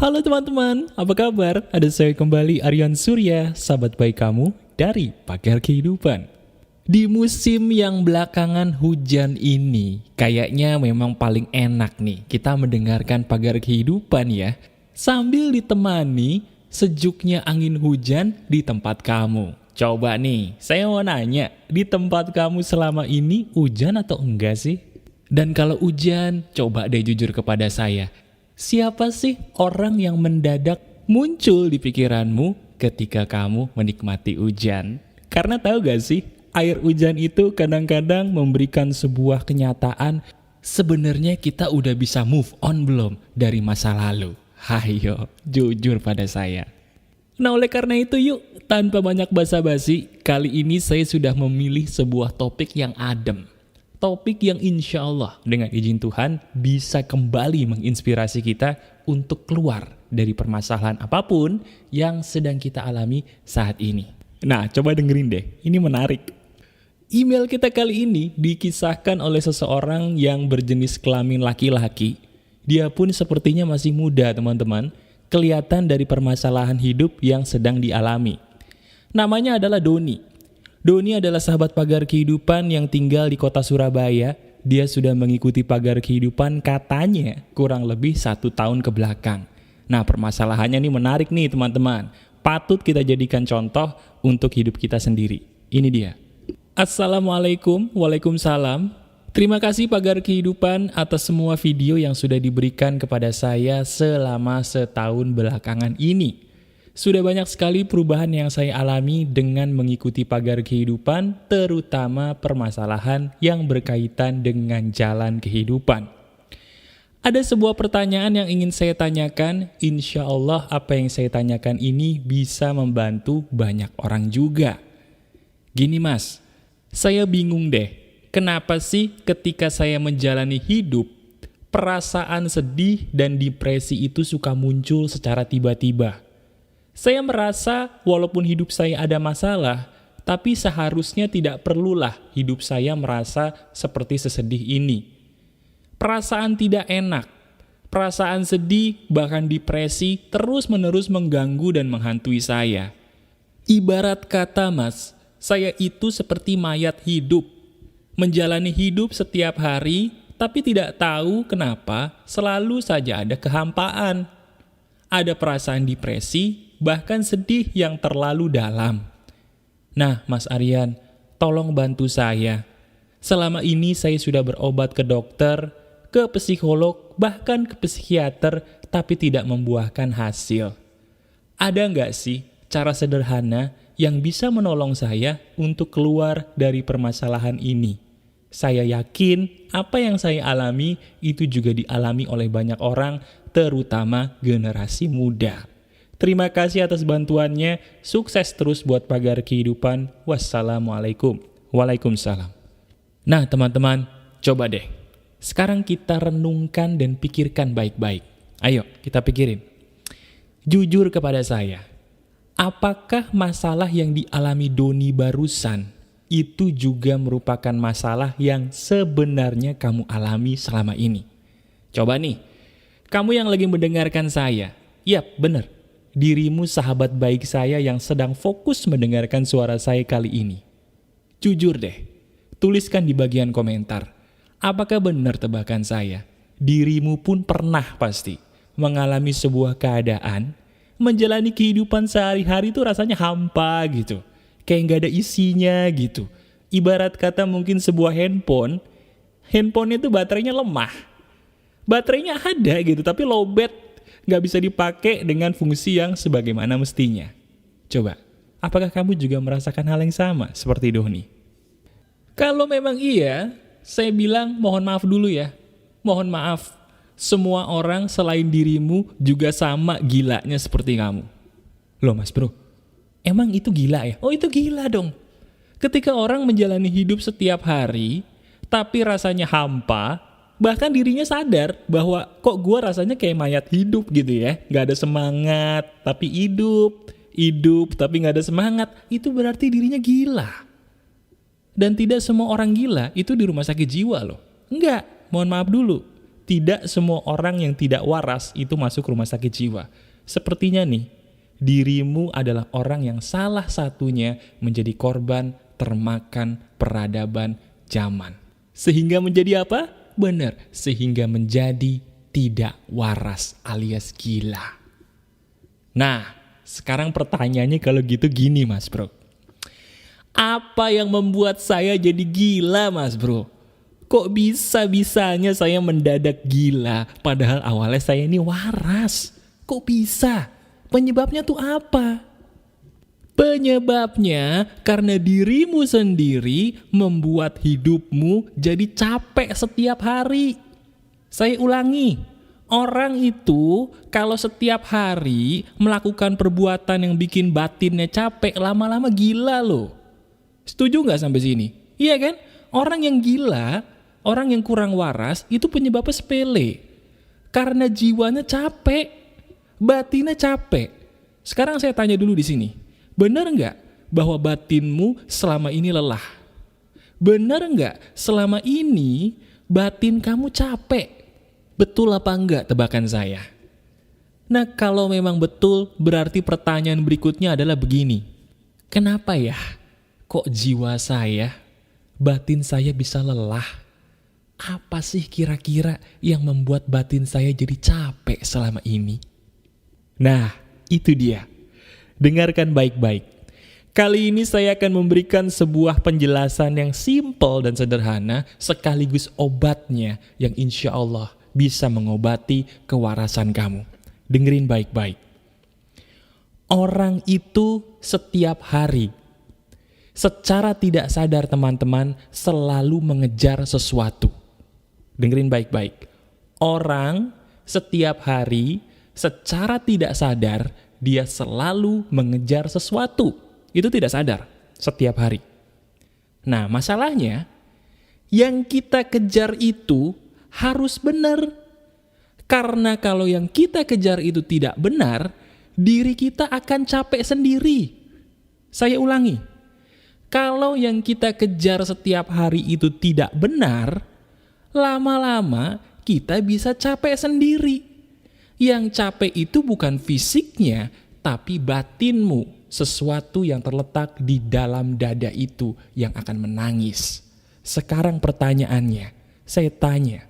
Halo teman-teman, apa kabar? Ada saya kembali Aryan Surya, sahabat baik kamu dari Pagar Kehidupan. Di musim yang belakangan hujan ini, kayaknya memang paling enak nih kita mendengarkan Pagar Kehidupan ya. Sambil ditemani sejuknya angin hujan di tempat kamu. Coba nih, saya mau nanya, di tempat kamu selama ini hujan atau enggak sih? Dan kalau hujan, coba deh jujur kepada saya. Siapa sih orang yang mendadak muncul di pikiranmu ketika kamu menikmati hujan? Karena tahu gak sih, air hujan itu kadang-kadang memberikan sebuah kenyataan. Sebenarnya kita udah bisa move on belum dari masa lalu? Hayo, jujur pada saya. Nah oleh karena itu yuk, tanpa banyak basa-basi, kali ini saya sudah memilih sebuah topik yang adem. Topik yang insya Allah dengan izin Tuhan bisa kembali menginspirasi kita untuk keluar dari permasalahan apapun yang sedang kita alami saat ini. Nah coba dengerin deh, ini menarik. Email kita kali ini dikisahkan oleh seseorang yang berjenis kelamin laki-laki. Dia pun sepertinya masih muda teman-teman, kelihatan dari permasalahan hidup yang sedang dialami. Namanya adalah Doni. Doni adalah sahabat Pagar Kehidupan yang tinggal di kota Surabaya. Dia sudah mengikuti Pagar Kehidupan katanya kurang lebih 1 tahun ke belakang. Nah permasalahannya ini menarik nih teman-teman. Patut kita jadikan contoh untuk hidup kita sendiri. Ini dia. Assalamualaikum, waalaikumsalam. Terima kasih Pagar Kehidupan atas semua video yang sudah diberikan kepada saya selama setahun belakangan ini. Sudah banyak sekali perubahan yang saya alami dengan mengikuti Pagar Kehidupan, terutama permasalahan yang berkaitan dengan jalan kehidupan. Ada sebuah pertanyaan yang ingin saya tanyakan, insya Allah apa yang saya tanyakan ini bisa membantu banyak orang juga. Gini mas, saya bingung deh, kenapa sih ketika saya menjalani hidup, perasaan sedih dan depresi itu suka muncul secara tiba-tiba? Saya merasa walaupun hidup saya ada masalah, tapi seharusnya tidak perlulah hidup saya merasa seperti sesedih ini. Perasaan tidak enak, perasaan sedih, bahkan depresi terus-menerus mengganggu dan menghantui saya. Ibarat kata mas, saya itu seperti mayat hidup. Menjalani hidup setiap hari, tapi tidak tahu kenapa selalu saja ada kehampaan. Ada perasaan depresi, bahkan sedih yang terlalu dalam. Nah, Mas Aryan, tolong bantu saya. Selama ini saya sudah berobat ke dokter, ke psikolog, bahkan ke psikiater, tapi tidak membuahkan hasil. Ada nggak sih cara sederhana yang bisa menolong saya untuk keluar dari permasalahan ini? Saya yakin apa yang saya alami itu juga dialami oleh banyak orang, terutama generasi muda. Terima kasih atas bantuannya, sukses terus buat Pagar Kehidupan. Wassalamualaikum. Waalaikumsalam. Nah teman-teman, coba deh. Sekarang kita renungkan dan pikirkan baik-baik. Ayo kita pikirin. Jujur kepada saya, apakah masalah yang dialami Doni barusan itu juga merupakan masalah yang sebenarnya kamu alami selama ini? Coba nih, kamu yang lagi mendengarkan saya, yap benar. Dirimu sahabat baik saya yang sedang fokus mendengarkan suara saya kali ini. Jujur deh, tuliskan di bagian komentar. Apakah benar tebakan saya? Dirimu pun pernah pasti mengalami sebuah keadaan, menjalani kehidupan sehari-hari itu rasanya hampa gitu. Kayak gak ada isinya gitu. Ibarat kata mungkin sebuah handphonenya itu baterainya lemah. Baterainya ada gitu, tapi lowbat. Nggak bisa dipakai dengan fungsi yang sebagaimana mestinya. Coba, apakah kamu juga merasakan hal yang sama seperti Doni? Kalau memang iya, saya bilang mohon maaf dulu ya. Mohon maaf, semua orang selain dirimu juga sama gilanya seperti kamu. Loh mas bro, emang itu gila ya? Oh itu gila dong. Ketika orang menjalani hidup setiap hari, tapi rasanya hampa, bahkan dirinya sadar bahwa kok gue rasanya kayak mayat hidup gitu ya. Gak ada semangat, tapi hidup tapi gak ada semangat. Itu berarti dirinya gila. Dan tidak semua orang gila itu di rumah sakit jiwa loh. Enggak, mohon maaf dulu. tidak semua orang yang tidak waras itu masuk rumah sakit jiwa. Sepertinya nih, dirimu adalah orang yang salah satunya menjadi korban termakan peradaban zaman. Sehingga menjadi apa? Benar, sehingga menjadi tidak waras alias gila. Nah, sekarang pertanyaannya kalau gitu gini Mas Bro. Apa yang membuat saya jadi gila Mas Bro? Kok bisa-bisanya saya mendadak gila padahal awalnya saya ini waras? Kok bisa? Penyebabnya tuh apa? Penyebabnya karena dirimu sendiri membuat hidupmu jadi capek setiap hari. Saya ulangi, orang itu kalau setiap hari melakukan perbuatan yang bikin batinnya capek, lama-lama gila loh. Setuju nggak sampai sini? Iya kan? Orang yang gila, orang yang kurang waras, itu penyebabnya sepele. Karena jiwanya capek, batinnya capek. Sekarang saya tanya dulu di sini. Benar nggak bahwa batinmu selama ini lelah? Benar nggak selama ini batin kamu capek? Betul apa enggak tebakan saya? Nah kalau memang betul, berarti pertanyaan berikutnya adalah begini. Kenapa ya? Kok jiwa saya, batin saya bisa lelah? Apa sih kira-kira yang membuat batin saya jadi capek selama ini? Nah, itu dia. Dengarkan baik-baik. Kali ini saya akan memberikan sebuah penjelasan yang simpel dan sederhana, sekaligus obatnya yang insya Allah bisa mengobati kewarasan kamu. Dengerin baik-baik. Orang itu setiap hari, secara tidak sadar teman-teman, selalu mengejar sesuatu. Dengerin baik-baik. Orang setiap hari, secara tidak sadar, dia selalu mengejar sesuatu. Itu tidak sadar, setiap hari. Nah, masalahnya, yang kita kejar itu harus benar. Karena kalau yang kita kejar itu tidak benar, diri kita akan capek sendiri. Saya ulangi. Kalau yang kita kejar setiap hari itu tidak benar, lama-lama kita bisa capek sendiri. Yang capek itu bukan fisiknya, tapi batinmu, sesuatu yang terletak di dalam dada itu yang akan menangis. Sekarang pertanyaannya, saya tanya,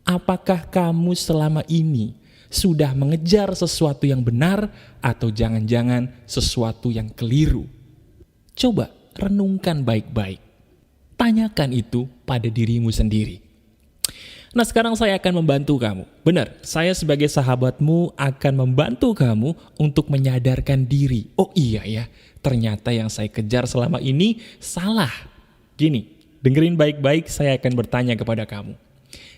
apakah kamu selama ini sudah mengejar sesuatu yang benar atau jangan-jangan sesuatu yang keliru? Coba renungkan baik-baik. Tanyakan itu pada dirimu sendiri. Nah sekarang saya akan membantu kamu. Benar, saya sebagai sahabatmu akan membantu kamu untuk menyadarkan diri. Oh iya ya, ternyata yang saya kejar selama ini salah. Gini, dengerin baik-baik, saya akan bertanya kepada kamu.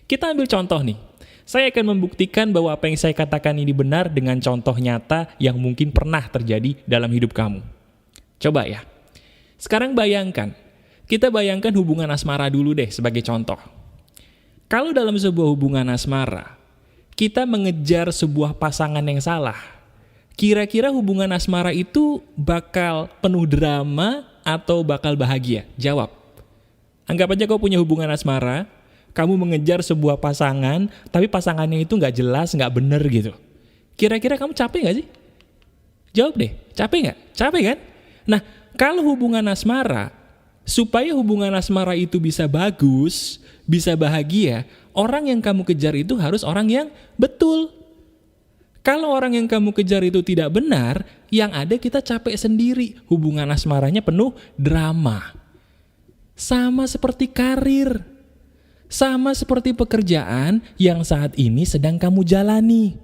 Kita ambil contoh nih. Saya akan membuktikan bahwa apa yang saya katakan ini benar dengan contoh nyata yang mungkin pernah terjadi dalam hidup kamu. Coba ya. Sekarang bayangkan, kita bayangkan hubungan asmara dulu deh sebagai contoh. Kalau dalam sebuah hubungan asmara, kita mengejar sebuah pasangan yang salah, kira-kira hubungan asmara itu bakal penuh drama atau bakal bahagia? Jawab. Anggap aja kau punya hubungan asmara, kamu mengejar sebuah pasangan, tapi pasangannya itu nggak jelas, nggak bener gitu. Kira-kira kamu capek nggak sih? Jawab deh, capek nggak? Capek kan? Nah, kalau hubungan asmara, supaya hubungan asmara itu bisa bagus, bisa bahagia, orang yang kamu kejar itu harus orang yang betul. Kalau orang yang kamu kejar itu tidak benar, yang ada kita capek sendiri. Hubungan asmaranya penuh drama. Sama seperti karir. Sama seperti pekerjaan yang saat ini sedang kamu jalani.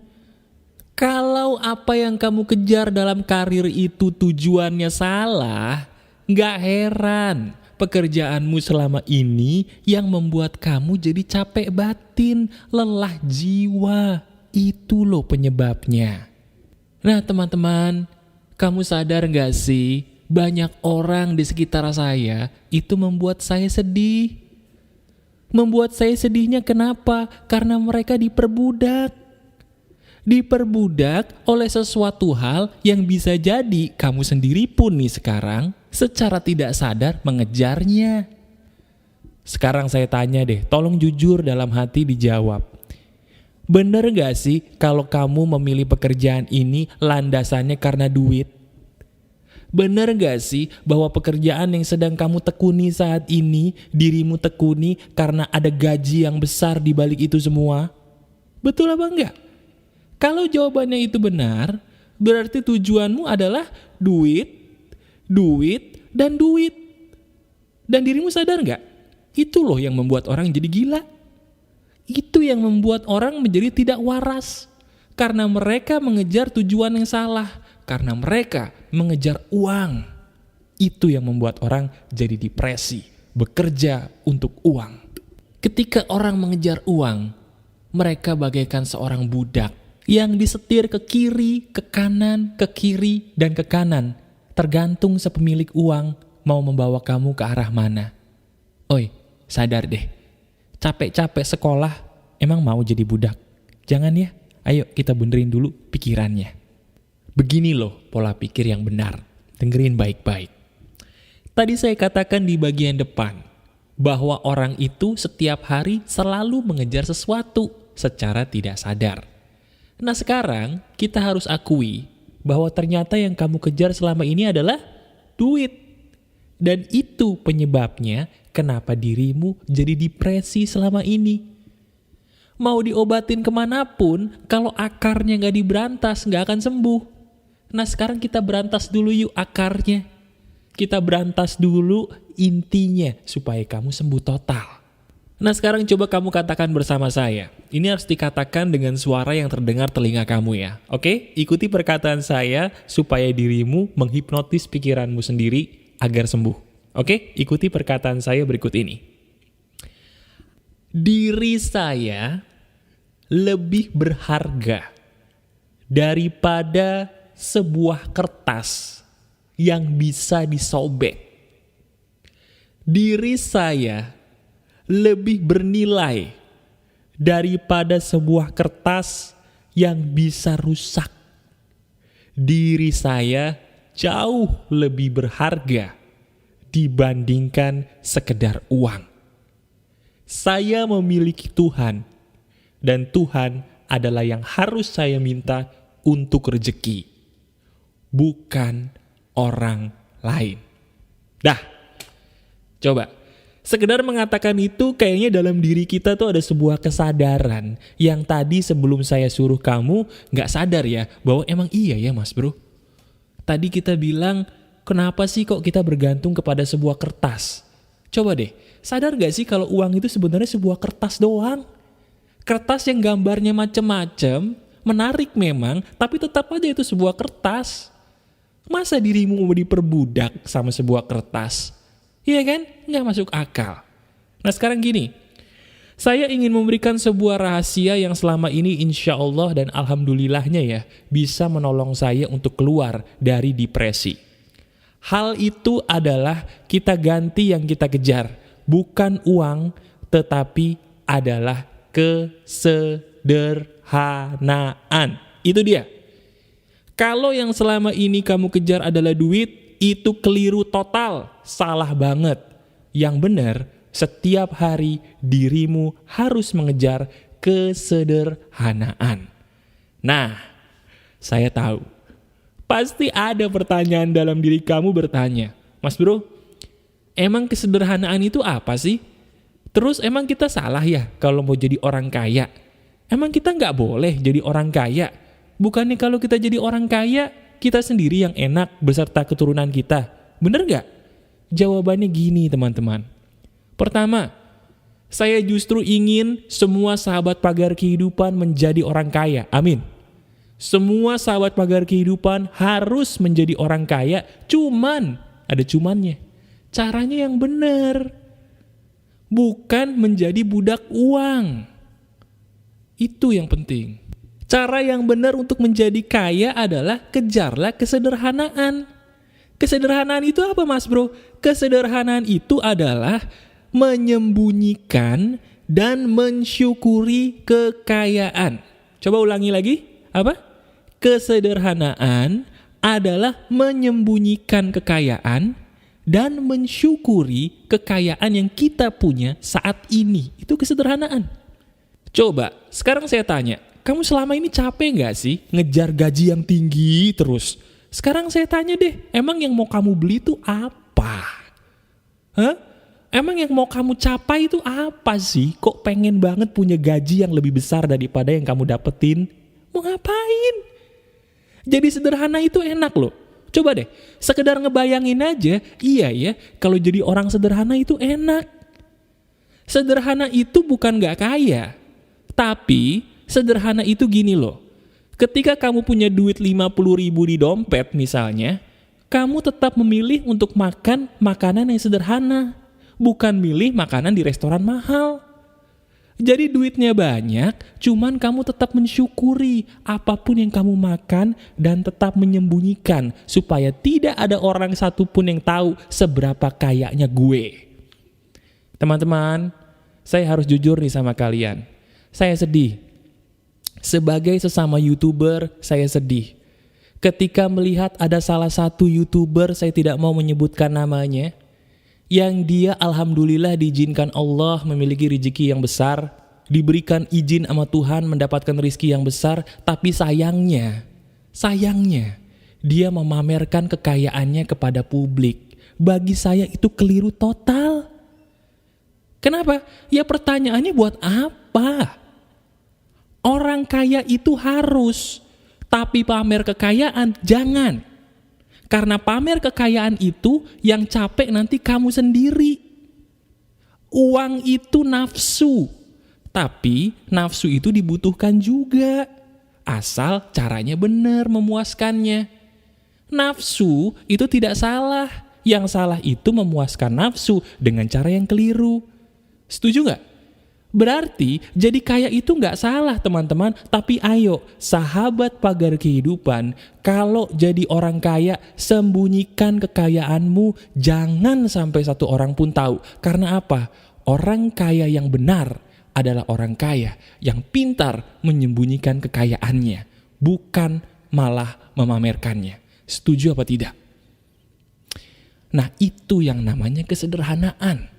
Kalau apa yang kamu kejar dalam karir itu tujuannya salah, nggak heran pekerjaanmu selama ini yang membuat kamu jadi capek batin, lelah jiwa. Itu loh penyebabnya. Nah teman-teman, kamu sadar nggak sih, banyak orang di sekitar saya itu membuat saya sedih. Membuat saya sedihnya kenapa? Karena mereka diperbudak. Diperbudak oleh sesuatu hal yang bisa jadi kamu sendiri pun nih sekarang secara tidak sadar mengejarnya. Sekarang saya tanya deh, tolong jujur dalam hati dijawab. Bener gak sih kalau kamu memilih pekerjaan ini landasannya karena duit? Bener gak sih bahwa pekerjaan yang sedang kamu tekuni saat ini, dirimu tekuni karena ada gaji yang besar di balik itu semua? Betul apa enggak? Kalau jawabannya itu benar, berarti tujuanmu adalah duit, duit, dan duit. Dan dirimu sadar nggak? Itu loh yang membuat orang jadi gila. Itu yang membuat orang menjadi tidak waras. Karena mereka mengejar tujuan yang salah. Karena mereka mengejar uang. Itu yang membuat orang jadi depresi. Bekerja untuk uang. Ketika orang mengejar uang, mereka bagaikan seorang budak yang disetir ke kiri, ke kanan, ke kiri, dan ke kanan. Tergantung sepemilik uang mau membawa kamu ke arah mana. Oi, sadar deh. Capek-capek sekolah, emang mau jadi budak? Jangan ya, ayo kita benerin dulu pikirannya. Begini loh pola pikir yang benar. Dengerin baik-baik. Tadi saya katakan di bagian depan, bahwa orang itu setiap hari selalu mengejar sesuatu secara tidak sadar. Nah sekarang kita harus akui bahwa ternyata yang kamu kejar selama ini adalah duit. Dan itu penyebabnya kenapa dirimu jadi depresi selama ini. Mau diobatin kemanapun, kalau akarnya gak diberantas, gak akan sembuh. Nah sekarang kita berantas dulu yuk akarnya. Kita berantas dulu intinya, supaya kamu sembuh total. Nah sekarang coba kamu katakan bersama saya. Ini harus dikatakan dengan suara yang terdengar telinga kamu ya. Oke? Ikuti perkataan saya, supaya dirimu menghipnotis pikiranmu sendiri, agar sembuh. Oke? Ikuti perkataan saya berikut ini. Diri saya lebih berharga daripada sebuah kertas yang bisa disobek. Diri saya lebih bernilai daripada sebuah kertas yang bisa rusak. Diri saya jauh lebih berharga dibandingkan sekedar uang. Saya memiliki Tuhan, dan Tuhan adalah yang harus saya minta untuk rezeki, bukan orang lain. Dah, coba. Sekedar mengatakan itu kayaknya dalam diri kita tuh ada sebuah kesadaran yang tadi sebelum saya suruh kamu gak sadar ya, bahwa emang iya ya mas bro. Tadi kita bilang, kenapa sih kok kita bergantung kepada sebuah kertas? Coba deh, sadar gak sih kalau uang itu sebenarnya sebuah kertas doang? Kertas yang gambarnya macem-macem, menarik memang, tapi tetap aja itu sebuah kertas. Masa dirimu mau diperbudak sama sebuah kertas? Iya kan? Nggak masuk akal. Nah sekarang gini, saya ingin memberikan sebuah rahasia yang selama ini insya Allah dan alhamdulillahnya ya, bisa menolong saya untuk keluar dari depresi. Hal itu adalah kita ganti yang kita kejar. Bukan uang, tetapi adalah kesederhanaan. Itu dia. Kalau yang selama ini kamu kejar adalah duit, itu keliru total, salah banget. Yang benar, setiap hari dirimu harus mengejar kesederhanaan. Nah, saya tahu, pasti ada pertanyaan dalam diri kamu bertanya, Mas bro, emang kesederhanaan itu apa sih? Terus emang kita salah ya kalau mau jadi orang kaya? Emang kita nggak boleh jadi orang kaya? Bukannya kalau kita jadi orang kaya, kita sendiri yang enak beserta keturunan kita? Bener nggak? Jawabannya gini teman-teman. Pertama, saya justru ingin semua sahabat pagar kehidupan menjadi orang kaya. Amin. Semua sahabat pagar kehidupan harus menjadi orang kaya. Cuman, ada cumannya. Caranya yang benar. Bukan menjadi budak uang. Itu yang penting. Cara yang benar untuk menjadi kaya adalah kejarlah kesederhanaan. Kesederhanaan itu apa mas bro? Kesederhanaan itu adalah menyembunyikan dan mensyukuri kekayaan. Coba ulangi lagi. Apa? Kesederhanaan adalah menyembunyikan kekayaan dan mensyukuri kekayaan yang kita punya saat ini. Itu kesederhanaan. Coba, sekarang saya tanya, kamu selama ini capek nggak sih ngejar gaji yang tinggi terus? Sekarang saya tanya deh, emang yang mau kamu beli itu apa? Hah? Emang yang mau kamu capai itu apa sih? Kok pengen banget punya gaji yang lebih besar daripada yang kamu dapetin? Mau ngapain? Jadi sederhana itu enak loh. Coba deh, sekedar ngebayangin aja, iya ya, kalau jadi orang sederhana itu enak. Sederhana itu bukan gak kaya, tapi sederhana itu gini loh. Ketika kamu punya duit 50.000 di dompet misalnya, kamu tetap memilih untuk makan makanan yang sederhana, bukan milih makanan di restoran mahal. Jadi duitnya banyak, cuman kamu tetap mensyukuri apapun yang kamu makan dan tetap menyembunyikan supaya tidak ada orang satupun yang tahu seberapa kayanya gue. Teman-teman, saya harus jujur nih sama kalian. Saya sedih. Sebagai sesama YouTuber, saya sedih. Ketika melihat ada salah satu YouTuber, saya tidak mau menyebutkan namanya, yang dia alhamdulillah diizinkan Allah memiliki rezeki yang besar, diberikan izin sama Tuhan mendapatkan rezeki yang besar, tapi sayangnya, dia memamerkan kekayaannya kepada publik. Bagi saya itu keliru total. Kenapa? Ya pertanyaannya buat apa? Orang kaya itu harus, tapi pamer kekayaan jangan. Karena pamer kekayaan itu yang capek nanti kamu sendiri. Uang itu nafsu, tapi nafsu itu dibutuhkan juga. Asal caranya benar memuaskannya. Nafsu itu tidak salah. Yang salah itu memuaskan nafsu dengan cara yang keliru. Setuju gak? Berarti jadi kaya itu gak salah teman-teman. Tapi ayo sahabat pagar kehidupan, kalau jadi orang kaya sembunyikan kekayaanmu. Jangan sampai satu orang pun tahu. Karena apa? Orang kaya yang benar adalah orang kaya yang pintar menyembunyikan kekayaannya, bukan malah memamerkannya. Setuju apa tidak? Nah itu yang namanya kesederhanaan.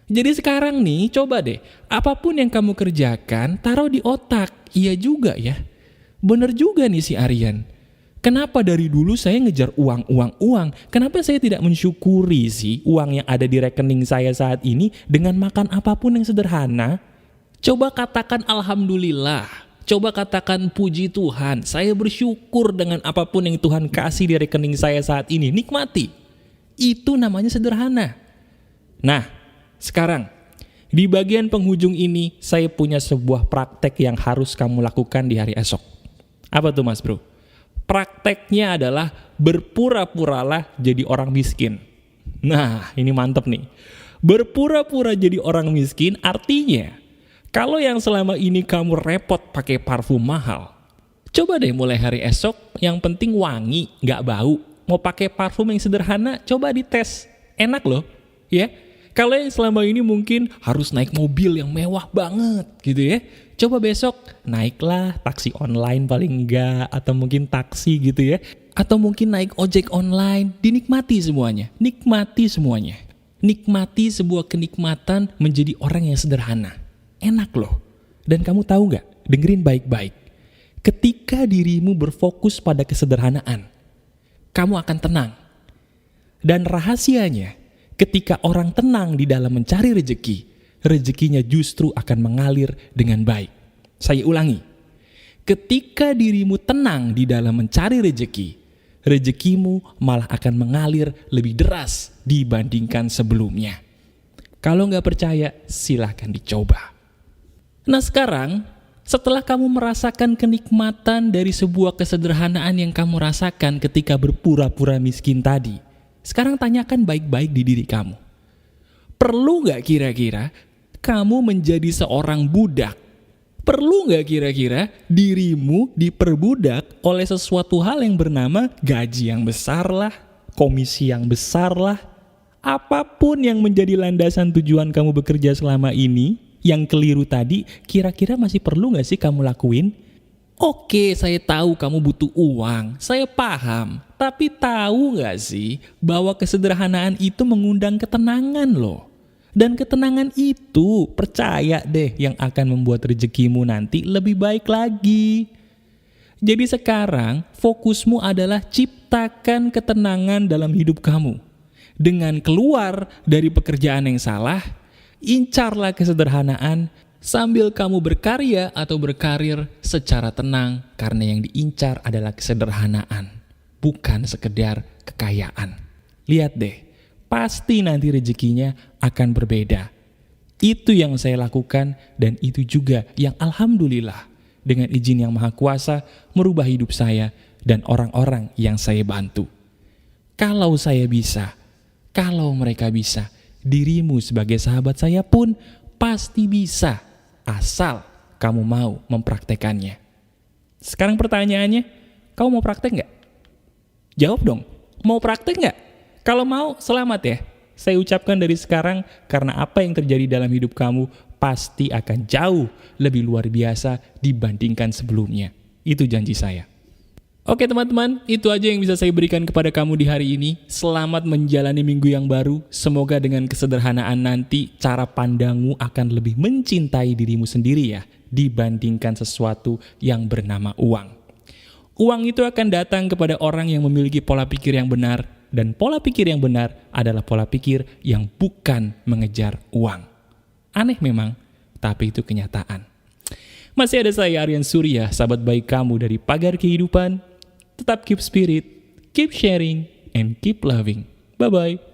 Jadi sekarang nih, coba deh, apapun yang kamu kerjakan, taruh di otak. Iya juga ya, bener juga nih si Aryan. Kenapa dari dulu saya ngejar uang? Kenapa saya tidak mensyukuri sih uang yang ada di rekening saya saat ini dengan makan apapun yang sederhana? Coba katakan alhamdulillah. Coba katakan puji Tuhan. Saya bersyukur dengan apapun yang Tuhan kasih di rekening saya saat ini. Nikmati. Itu namanya sederhana. Nah, sekarang, di bagian penghujung ini, saya punya sebuah praktek yang harus kamu lakukan di hari esok. Apa tuh mas bro? Prakteknya adalah berpura-puralah jadi orang miskin. Nah, ini mantep nih. Berpura-pura jadi orang miskin artinya, kalau yang selama ini kamu repot pakai parfum mahal, coba deh mulai hari esok, yang penting wangi, gak bau. Mau pakai parfum yang sederhana, coba dites. Enak loh, ya. Kalau yang selama ini mungkin harus naik mobil yang mewah banget gitu ya. Coba besok naiklah taksi online paling enggak, atau mungkin taksi gitu ya. Atau mungkin naik ojek online, dinikmati semuanya. Nikmati semuanya. Nikmati sebuah kenikmatan menjadi orang yang sederhana. Enak loh. Dan kamu tahu gak? Dengerin baik-baik. Ketika dirimu berfokus pada kesederhanaan, kamu akan tenang. Dan rahasianya, ketika orang tenang di dalam mencari rezeki, rezekinya justru akan mengalir dengan baik. Saya ulangi, ketika dirimu tenang di dalam mencari rezeki, rezekimu malah akan mengalir lebih deras dibandingkan sebelumnya. Kalau nggak percaya, silahkan dicoba. Nah sekarang, setelah kamu merasakan kenikmatan dari sebuah kesederhanaan yang kamu rasakan ketika berpura-pura miskin tadi, sekarang tanyakan baik-baik di diri kamu. Perlu gak kira-kira kamu menjadi seorang budak? Perlu gak kira-kira dirimu diperbudak oleh sesuatu hal yang bernama gaji yang besar lah, komisi yang besar lah, apapun yang menjadi landasan tujuan kamu bekerja selama ini, yang keliru tadi, kira-kira masih perlu gak sih kamu lakuin? Oke, saya tahu kamu butuh uang, saya paham. Tapi tahu gak sih bahwa kesederhanaan itu mengundang ketenangan loh. Dan ketenangan itu, percaya deh, yang akan membuat rezekimu nanti lebih baik lagi. Jadi sekarang fokusmu adalah ciptakan ketenangan dalam hidup kamu. Dengan keluar dari pekerjaan yang salah, incarlah kesederhanaan sambil kamu berkarya atau berkarir secara tenang, karena yang diincar adalah kesederhanaan, bukan sekedar kekayaan. Lihat deh, pasti nanti rezekinya akan berbeda. Itu yang saya lakukan, dan itu juga yang alhamdulillah dengan izin yang Maha Kuasa merubah hidup saya dan orang-orang yang saya bantu. Kalau saya bisa, kalau mereka bisa, dirimu sebagai sahabat saya pun pasti bisa, asal kamu mau mempraktekannya. Sekarang pertanyaannya, kamu mau praktek nggak? Jawab dong, mau praktek nggak? Kalau mau, selamat ya. Saya ucapkan dari sekarang, karena apa yang terjadi dalam hidup kamu pasti akan jauh lebih luar biasa dibandingkan sebelumnya. Itu janji saya. Oke teman-teman, itu aja yang bisa saya berikan kepada kamu di hari ini. Selamat menjalani minggu yang baru. Semoga dengan kesederhanaan nanti cara pandangmu akan lebih mencintai dirimu sendiri ya, dibandingkan sesuatu yang bernama uang. Uang itu akan datang kepada orang yang memiliki pola pikir yang benar, dan pola pikir yang benar adalah pola pikir yang bukan mengejar uang. Aneh memang, tapi itu kenyataan. Masih ada saya Aryan Surya, sahabat baik kamu dari Pagar Kehidupan. Tetap keep spirit, keep sharing, and keep loving. Bye-bye.